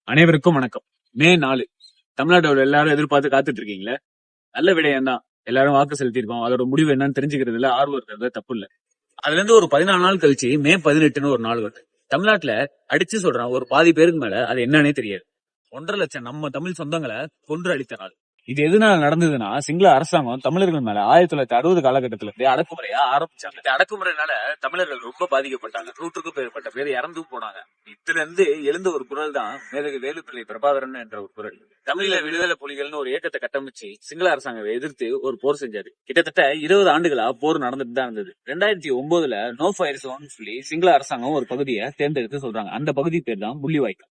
அனைவருக்கும் வணக்கம். மே 4 தமிழ்நாட்டோட எல்லாரும் எதிர்பார்த்து காத்துட்டு இருக்கீங்களே, நல்ல விடயம் தான். எல்லாரும் வாக்கு செலுத்தியிருக்கோம். அதோட முடிவு என்னன்னு தெரிஞ்சுக்கிறதுல ஆர்வம் இருக்கிறது தப்பு இல்ல. அதுல இருந்து ஒரு 14 நாள் கழிச்சு மே 18ன்னு ஒரு நாள் வருது. தமிழ்நாட்டுல அடிச்சு சொல்றான் ஒரு பாதி பேருக்கு மேல அது என்னன்னே தெரியாது. 1.5 லட்சம் நம்ம தமிழ் சொந்தங்களை கொன்று அழித்த நாள். இது எதனால நடந்ததுன்னா, சிங்கள அரசாங்கம் தமிழர்கள் மேல 1960 காலகட்டத்துல இருந்தே அடக்குமுறையா ஆரம்பிச்சாங்க. இந்த அடக்குமுறையினால தமிழர்கள் ரொம்ப பாதிக்கப்பட்டாங்க. 100க்கும் மேற்பட்ட பேர் இறந்தும் போனாங்க. இதுல இருந்து எழுந்த ஒரு குரல் தான் மேதகு வேலுப்பிள்ளை பிரபாகரன் என்ற ஒரு குரல். தமிழீழ விடுதலை புலிகள்னு ஒரு இயக்கத்தை கட்டமைச்சு சிங்கள அரசாங்கத்தை எதிர்த்து ஒரு போர் செஞ்சாரு. கிட்டத்தட்ட 20 ஆண்டுகளா போர் நடந்துட்டு தான் இருந்தது. 2009ல நோ ஃபயர் ஜோன் சொல்லி சிங்கள அரசாங்கம் ஒரு பகுதியை தேர்ந்தெடுத்து சொல்றாங்க. அந்த பகுதி பேர் தான் முள்ளிவாய்க்கால்.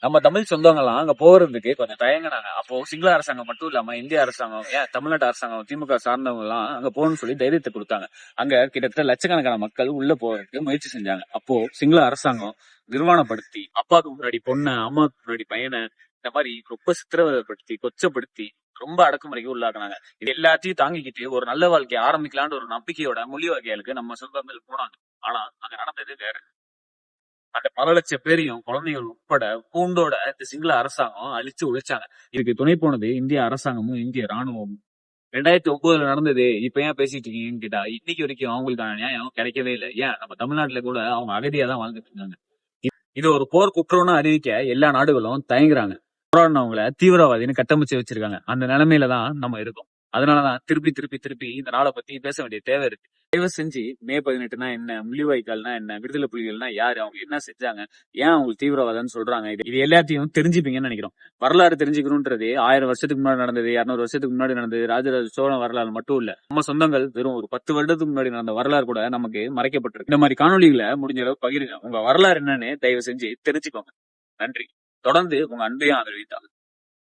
நம்ம தமிழ் சொந்தங்கள்லாம் அங்க போறதுக்கு கொஞ்சம் தயங்கினாங்க. அப்போ சிங்கள அரசாங்கம் மட்டும் இல்லாம இந்திய அரசாங்கம், ஏன் தமிழ்நாட்டு அரசாங்கம், திமுக சார்ந்தவங்க எல்லாம் அங்க போகணும்னு சொல்லி தைரியத்தை கொடுத்தாங்க. அங்க கிட்டத்தட்ட லட்சக்கணக்கான மக்கள் உள்ள போறதுக்கு முயற்சி செஞ்சாங்க. அப்போ சிங்கள அரசாங்கம் நிர்வாணப்படுத்தி, அப்பாவுக்கு முன்னாடி பொண்ணை, அம்மாவுக்கு முன்னாடி பையனை, இந்த மாதிரி ரொம்ப சித்திரவதைப்படுத்தி, கொச்சப்படுத்தி ரொம்ப அடக்குமுறைக்கு உள்ளாக்குனாங்க. இது எல்லாத்தையும் தாங்கிக்கிட்டு ஒரு நல்ல வாழ்க்கையை ஆரம்பிக்கலான்ற ஒரு நம்பிக்கையோட முள்ளிவாய்க்காலுக்கு நம்ம சொந்தங்கள் போனாங்க. ஆனா அங்க நடந்தது வேற. அந்த பல லட்சம் பேரையும் குழந்தைகள் உட்பட பூண்டோட இந்த சிங்கள அரசாங்கம் அழிச்சு ஒழிச்சாங்க. இதுக்கு துணை போனது இந்திய அரசாங்கமும் இந்திய ராணுவமும். 2009ல நடந்தது இப்ப ஏன் பேசிட்டு இருக்கீங்கன்னு கேட்டா, இன்னைக்கு வரைக்கும் அவங்களுக்கான நியாயம் கிடைக்கவே இல்லை. ஏன் நம்ம தமிழ்நாட்டுல கூட அவங்க அகதியா தான் வாழ்ந்துட்டு இருக்காங்க. இது ஒரு போர் குற்றம்னு அறிவிக்க எல்லா நாடுகளும் தயங்குறாங்க. போராடினவங்களை தீவிரவாதின்னு கட்டமைச்சு வச்சிருக்காங்க. அந்த நிலைமையில தான் நம்ம இருக்கோம். அதனாலதான் திருப்பி திருப்பி திருப்பி இந்த நாளை பத்தி பேச வேண்டிய தேவை இருக்கு. தயவு செஞ்சு மே 18னா என்ன, முள்ளிவாய்க்கால்னா என்ன, விடுதலை புலிகள்னா யாரு, அவங்க என்ன செஞ்சாங்க, ஏன் அவங்க தீவிரவாதம்னு சொல்றாங்க, இது எல்லாத்தையும் தெரிஞ்சுப்பீங்கன்னு நினைக்கிறோம். வரலாறு தெரிஞ்சுக்கணும்ன்றது 1000 வருஷத்துக்கு முன்னாடி நடந்தது, 200 வருஷத்துக்கு முன்னாடி நடந்தது, ராஜராஜ சோழ வரலாறு மட்டும் இல்ல. நம்ம சொந்தங்கள் வெறும் ஒரு 10 வருடத்துக்கு முன்னாடி நடந்த வரலாறு கூட நமக்கு மறைக்கப்பட்டிருக்கு. இந்த மாதிரி காணொலிகளை முடிஞ்ச அளவு பகிருங்க. உங்க வரலாறு என்னன்னு தயவு செஞ்சு தெரிஞ்சுக்கோங்க. நன்றி. தொடர்ந்து உங்க அன்பையும் ஆதரவித்தாங்க.